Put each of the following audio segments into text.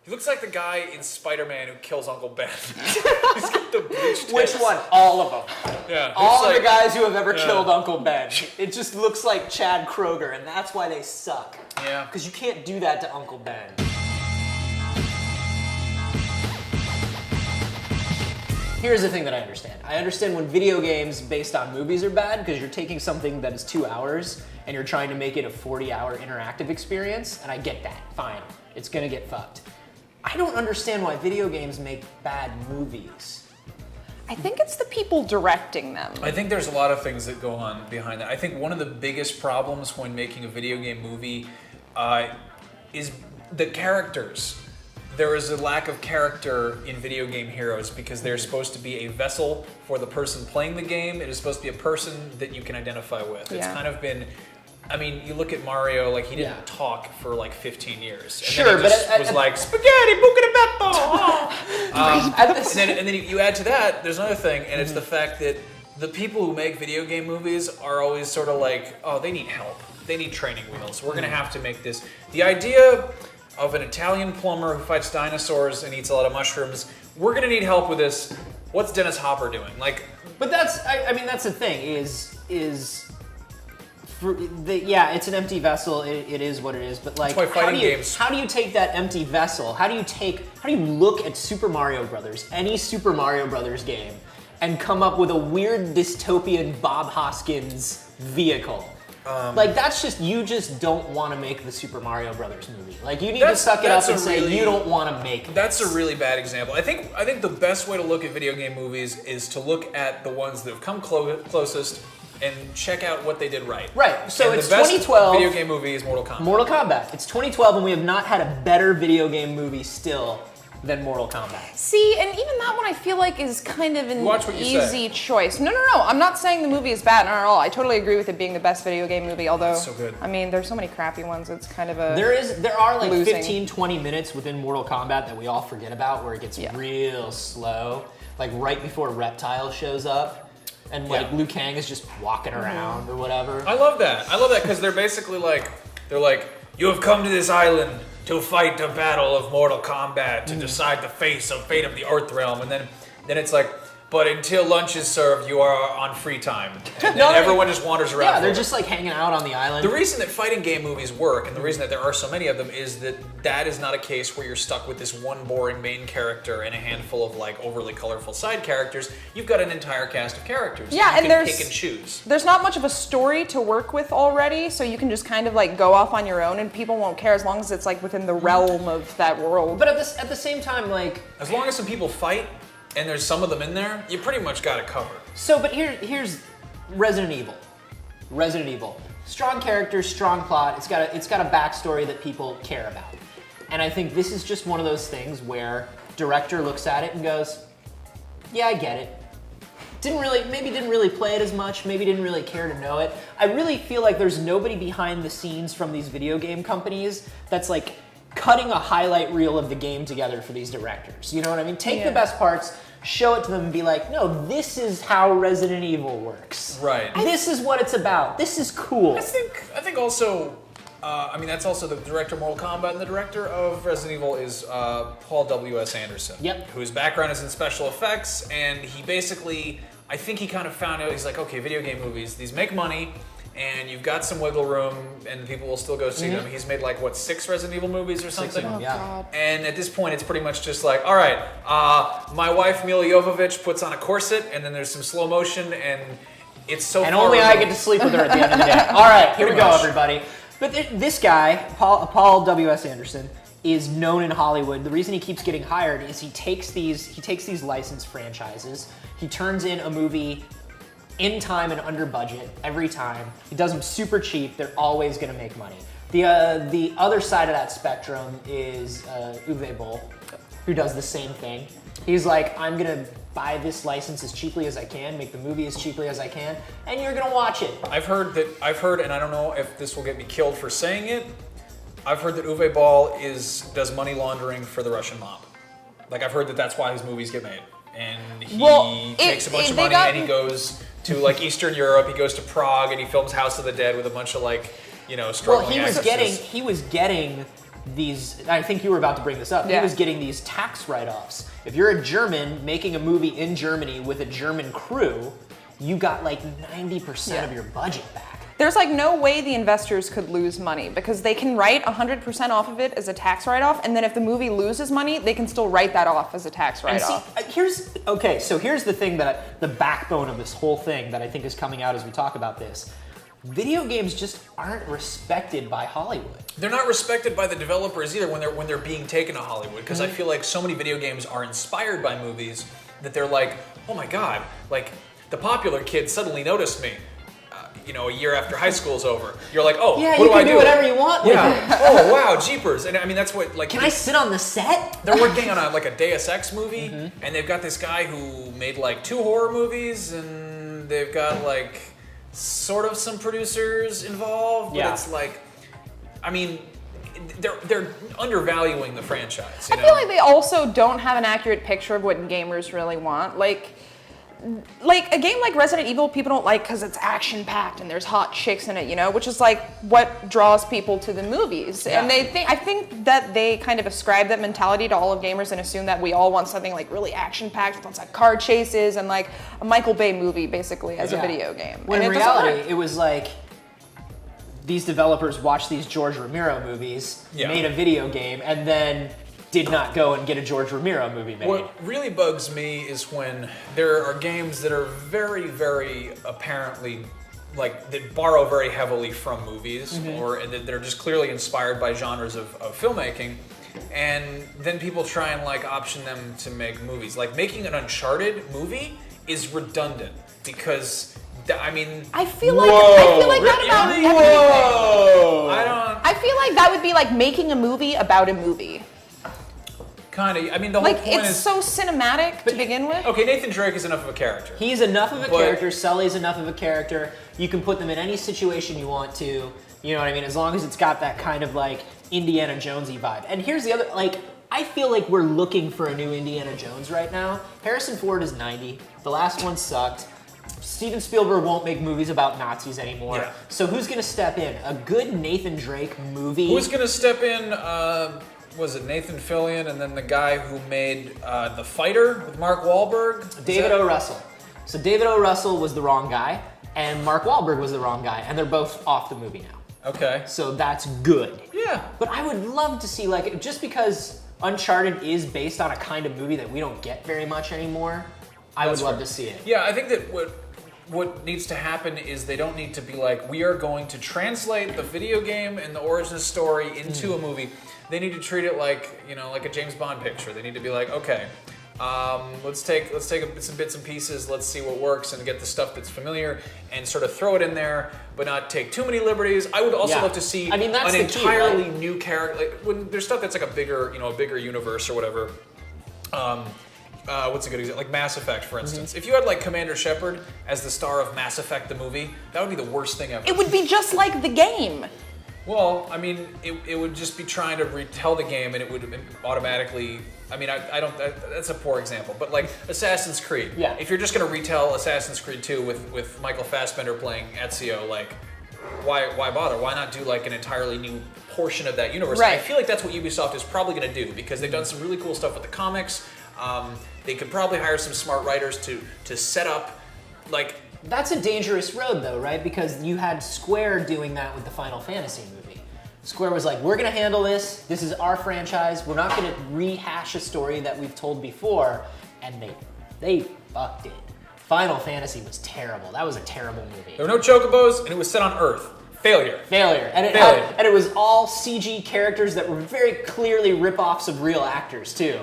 He looks like the guy in Spider-Man who kills Uncle Ben. He's got the bleached Which tips. one? All of them. Yeah. All of the guys who have ever killed Uncle Ben. It just looks like Chad Kroger, and that's why they suck. Yeah. Because you can't do that to Uncle Ben. Here's the thing that I understand. I understand when video games based on movies are bad because you're taking something that is 2 hours and you're trying to make it a 40-hour interactive experience, and I get that. Fine. It's gonna get fucked. I don't understand why video games make bad movies. I think it's the people directing them. I think there's a lot of things that go on behind that. I think one of the biggest problems when making a video game movie is the characters. There is a lack of character in video game heroes because they're supposed to be a vessel for the person playing the game. It is supposed to be a person that you can identify with. It's kind of been, I mean, you look at Mario, like he didn't talk for like 15 years. And Sure, then he but just was like, spaghetti, buca and then you add to that, there's another thing, and it's the fact that the people who make video game movies are always sort of like, oh, they need help. They need training wheels. We're going to have to make this. The idea of an Italian plumber who fights dinosaurs and eats a lot of mushrooms, we're going to need help with this. What's Dennis Hopper doing? Like, but that's, I mean, that's the thing, yeah, it's an empty vessel. It is what it is. But like, how do you take that empty vessel? How do you look at Super Mario Brothers, any Super Mario Brothers game, and come up with a weird dystopian Bob Hoskins vehicle? Like, that's just, you just don't want to make the Super Mario Brothers movie. Like, you need to suck it up and say you don't want to make That's a really bad example. I think the best way to look at video game movies is to look at the ones that have come closest and check out what they did right. Right. So and it's the best 2012. Video game movie is Mortal Kombat. Mortal Kombat. It's 2012, and we have not had a better video game movie still than Mortal Kombat. See, and even that one I feel like is kind of an easy choice. No. I'm not saying the movie is bad at all. I totally agree with it being the best video game movie, although it's so good. I mean, there's so many crappy ones. It's kind of a There are like 15, 20 minutes within Mortal Kombat that we all forget about where it gets real slow. Like right before Reptile shows up. And like Liu Kang is just walking around or whatever. I love that. Because they're basically like, you have come to this island to fight the battle of Mortal Kombat to decide the fate of the Earth Realm, and then it's like, but until lunch is served, you are on free time, and then everyone just wanders around. Yeah, they're just like hanging out on the island. The reason that fighting game movies work, and the reason that there are so many of them, is that is not a case where you're stuck with this one boring main character and a handful of like overly colorful side characters. You've got an entire cast of characters. Yeah, and you can pick and choose. There's not much of a story to work with already, so you can just kind of like go off on your own, and people won't care as long as it's like within the realm of that world. But at the same time, like, as long as some people fight, and there's some of them in there, you pretty much got it covered. So, but here's Resident Evil. Resident Evil. Strong characters, strong plot. It's got a backstory that people care about. And I think this is just one of those things where director looks at it and goes, yeah, I get it. Maybe didn't really play it as much, maybe didn't really care to know it. I really feel like there's nobody behind the scenes from these video game companies that's like cutting a highlight reel of the game together for these directors. You know what I mean? Take the best parts, show it to them and be like, no, this is how Resident Evil works. Right. This is what it's about. This is cool. I think also, I mean, that's also the director of Mortal Kombat, and the director of Resident Evil is Paul W.S. Anderson. Yep. Whose background is in special effects, and he basically, I think he kind of found out, he's like, okay, video game movies, these make money, and you've got some wiggle room, and people will still go see them. He's made like, what, 6 Resident Evil movies or something? 6 of them, yeah. And at this point, it's pretty much just like, all right, my wife Mila Jovovich puts on a corset, and then there's some slow motion, and it's so and far only I get to sleep with her at the end of the day. All right, here we go, everybody. But this guy, Paul W.S. Anderson, is known in Hollywood. The reason he keeps getting hired is he takes these licensed franchises, he turns in a movie in time and under budget every time. He does them super cheap. They're always going to make money. The other side of that spectrum is Uwe Boll, who does the same thing. He's like, I'm going to buy this license as cheaply as I can, make the movie as cheaply as I can, and you're going to watch it. I've heard, and I don't know if this will get me killed for saying it, I've heard that Uwe Boll does money laundering for the Russian mob. Like, I've heard that that's why his movies get made. And he takes a bunch of money and he goes to like Eastern Europe, he goes to Prague and he films House of the Dead with a bunch of like, you know, struggling actresses. He was getting these, I think you were about to bring this up, he was getting these tax write-offs. If you're a German making a movie in Germany with a German crew, you got like 90% of your budget back. There's like no way the investors could lose money because they can write 100% off of it as a tax write-off, and then if the movie loses money, they can still write that off as a tax write-off. Here's the thing the backbone of this whole thing that I think is coming out as we talk about this. Video games just aren't respected by Hollywood. They're not respected by the developers either when they're being taken to Hollywood, because I feel like so many video games are inspired by movies that they're like, oh my god, like the popular kids suddenly noticed me. A year after high school's over, you're like, oh, yeah, what you do I can do whatever you want with it. Oh wow, jeepers! And I mean, that's what like. Can I sit on the set? They're working on a Deus Ex movie, and they've got this guy who made like 2 horror movies, and they've got like sort of some producers involved. But it's like, I mean, they're undervaluing the franchise. I feel like they also don't have an accurate picture of what gamers really want. Like a game like Resident Evil, people don't like because it's action-packed and there's hot chicks in it, which is like what draws people to the movies. Yeah. And I think that they kind of ascribe that mentality to all of gamers and assume that we all want something like really action-packed with lots of car chases and like a Michael Bay movie basically as a video game. When in reality, it was like these developers watched these George Romero movies, made a video game, and then did not go and get a George Romero movie made. What really bugs me is when there are games that are very, very apparently, like, that borrow very heavily from movies, or that they're just clearly inspired by genres of filmmaking, and then people try and, like, option them to make movies. Like, making an Uncharted movie is redundant, because I feel like that about everything. Whoa! I feel like that would be like making a movie about a movie. Kind of. I mean, the whole point is... it's so cinematic to begin with. Okay, Nathan Drake is enough of a character. He's enough of a character. Sully's enough of a character. You can put them in any situation you want to. You know what I mean? As long as it's got that kind of, like, Indiana Jonesy vibe. And here's the other... Like, I feel like we're looking for a new Indiana Jones right now. Harrison Ford is 90. The last one sucked. Steven Spielberg won't make movies about Nazis anymore. Yeah. So who's going to step in? A good Nathan Drake movie? Who's going to step in... was it Nathan Fillion and then the guy who made The Fighter with Mark Wahlberg? David O. Russell. So David O. Russell was the wrong guy, and Mark Wahlberg was the wrong guy, and they're both off the movie now. Okay. So that's good. Yeah. But I would love to see, like, just because Uncharted is based on a kind of movie that we don't get very much anymore, I would love to see it. Yeah, I think that what needs to happen is they don't need to be like, we are going to translate the video game and the origin story into a movie. They need to treat it like, like a James Bond picture. They need to be like, okay, let's take some bits and pieces, let's see what works and get the stuff that's familiar and sort of throw it in there, but not take too many liberties. I would also love to see an entirely new character. Like, when there's stuff that's like a bigger universe or whatever. What's a good example? Like Mass Effect, for instance. If you had like Commander Shepard as the star of Mass Effect the movie, that would be the worst thing ever. It would be just like the game. Well, I mean, it would just be trying to retell the game, and it would automatically. I mean, I don't. That's a poor example, but like Assassin's Creed. Yeah. If you're just going to retell Assassin's Creed 2 with Michael Fassbender playing Ezio, like, why bother? Why not do like an entirely new portion of that universe? Right. I feel like that's what Ubisoft is probably going to do because they've done some really cool stuff with the comics. They could probably hire some smart writers to set up, like. That's a dangerous road, though, right? Because you had Square doing that with the Final Fantasy movie. Square was like, we're going to handle this. This is our franchise. We're not going to rehash a story that we've told before. And they fucked it. Final Fantasy was terrible. That was a terrible movie. There were no chocobos, and it was set on Earth. Failure. And it was all CG characters that were very clearly rip-offs of real actors, too.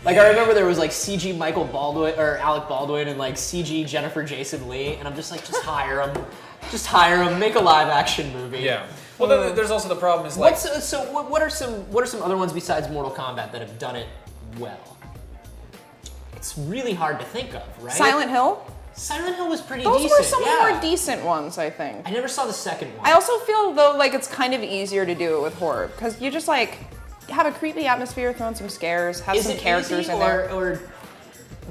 Like, I remember there was, like, CG Michael Baldwin, or Alec Baldwin, and, like, CG Jennifer Jason Leigh, and I'm just like, just hire them. Just hire them, make a live-action movie. Yeah. Well, then there's also the problem is, like... What are some other ones besides Mortal Kombat that have done it well? It's really hard to think of, right? Silent Hill? Silent Hill was pretty decent. Those were some of the more decent ones, I think. I never saw the second one. I also feel, though, like it's kind of easier to do it with horror, because you just, like... have a creepy atmosphere, throw in some scares, have some characters in there. Or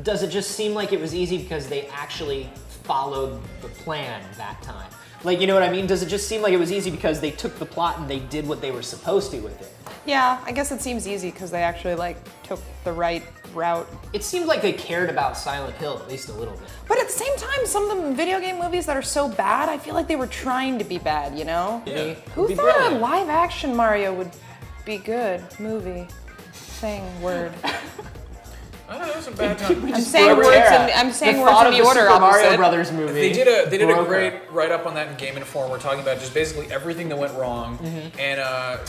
does it just seem like it was easy because they actually followed the plan that time? Like, you know what I mean? Does it just seem like it was easy because they took the plot and they did what they were supposed to with it? Yeah, I guess it seems easy because they actually like took the right route. It seemed like they cared about Silent Hill at least a little bit. But at the same time, some of the video game movies that are so bad, I feel like they were trying to be bad, you know? Yeah. Who Be thought brilliant. a live action Mario would be good? Movie. Thing, word. I don't know, it was a bad time. I'm saying words in the order Super Mario opposite. Brothers movie. They did a broke great her. write-up on that in Game Inform. We're talking about just basically everything that went wrong. And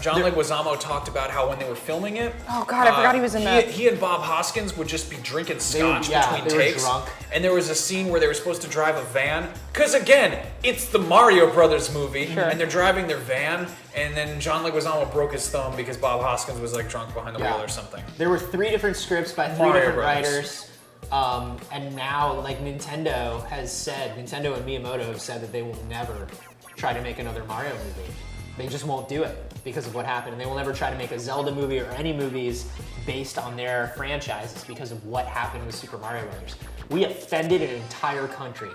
John Leguizamo talked about how when they were filming it, Oh god, I forgot he was in that. he and Bob Hoskins would just be drinking scotch yeah, between they were takes. drunk. And there was a scene where they were supposed to drive a van. Because again, it's the Mario Brothers movie. Sure. And they're driving their van. And then John Leguizamo broke his thumb because Bob Hoskins was like drunk behind the Yeah. wheel or something. There were 3 different scripts by 3 Mario different Brothers. writers. And now, like, Nintendo and Miyamoto have said that they will never try to make another Mario movie. They just won't do it because of what happened. And they will never try to make a Zelda movie or any movies based on their franchises because of what happened with Super Mario Brothers. We offended an entire country.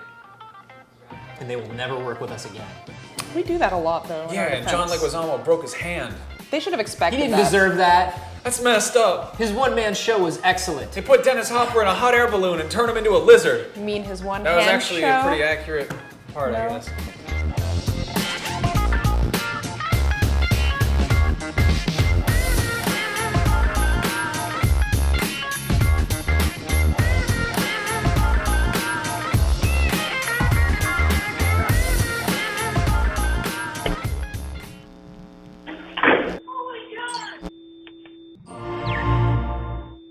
And they will never work with us again. We do that a lot though. in Yeah, our and John defense. Leguizamo broke his hand. They should have He expected didn't that. deserve that. That's messed up. His one-man show was excellent. They put Dennis Hopper in a hot air balloon and turned him into a lizard. You mean his one That was hand actually show? a pretty accurate part, I No. guess.